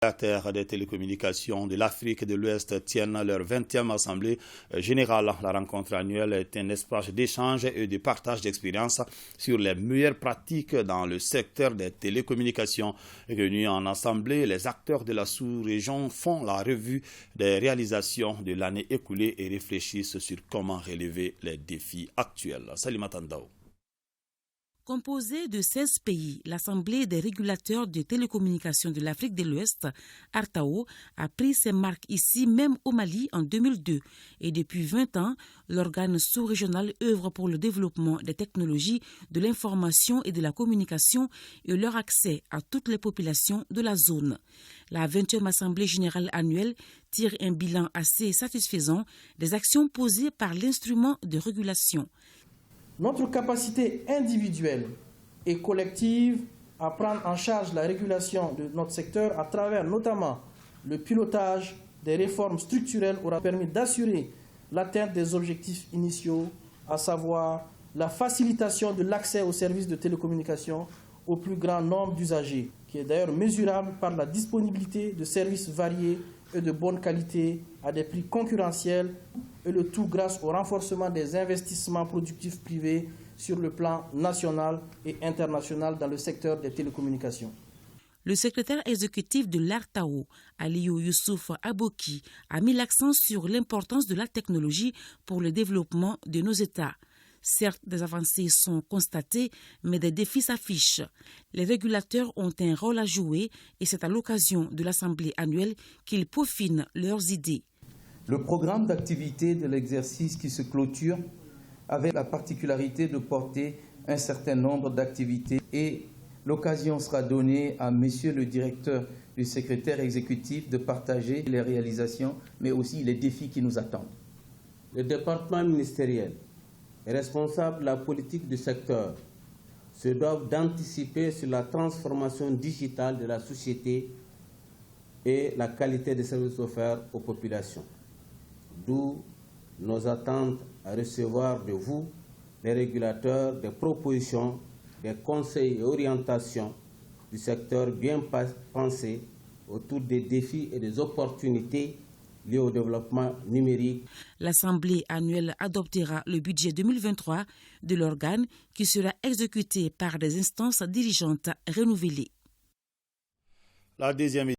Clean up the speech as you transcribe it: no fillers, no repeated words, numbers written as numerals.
Acteurs des télécommunications de l'Afrique de l'Ouest tiennent leur 20e assemblée générale. La rencontre annuelle est un espace d'échange et de partage d'expériences sur les meilleures pratiques dans le secteur des télécommunications. Réunis en assemblée, les acteurs de la sous-région font la revue des réalisations de l'année écoulée et réfléchissent sur comment relever les défis actuels. Salimata Ndao. Composée de 16 pays, l'Assemblée des régulateurs de télécommunications de l'Afrique de l'Ouest, ARTAO, a pris ses marques ici même au Mali en 2002 et depuis 20 ans, l'organe sous-régional œuvre pour le développement des technologies de l'information et de la communication et leur accès à toutes les populations de la zone. La 20e Assemblée générale annuelle tire un bilan assez satisfaisant des actions posées par l'instrument de régulation. Notre capacité individuelle et collective à prendre en charge la régulation de notre secteur à travers notamment le pilotage des réformes structurelles aura permis d'assurer l'atteinte des objectifs initiaux, à savoir la facilitation de l'accès aux services de télécommunication au plus grand nombre d'usagers, qui est d'ailleurs mesurable par la disponibilité de services variés et de bonne qualité à des prix concurrentiels, et le tout grâce au renforcement des investissements productifs privés sur le plan national et international dans le secteur des télécommunications. Le secrétaire exécutif de l'ARTAO, Aliou Youssouf Aboki, a mis l'accent sur l'importance de la technologie pour le développement de nos États. Certes, des avancées sont constatées, mais des défis s'affichent. Les régulateurs ont un rôle à jouer et c'est à l'occasion de l'Assemblée annuelle qu'ils peaufinent leurs idées. Le programme d'activité de l'exercice qui se clôture avait la particularité de porter un certain nombre d'activités et l'occasion sera donnée à Monsieur le directeur du secrétaire exécutif de partager les réalisations, mais aussi les défis qui nous attendent. Le département ministériel et responsables de la politique du secteur se doivent d'anticiper sur la transformation digitale de la société et la qualité des services offerts aux populations. D'où nos attentes à recevoir de vous, les régulateurs, des propositions, des conseils et orientations du secteur bien pensés autour des défis et des opportunités liées au développement numérique. L'Assemblée annuelle adoptera le budget 2023 de l'organe qui sera exécuté par des instances dirigeantes renouvelées. La deuxième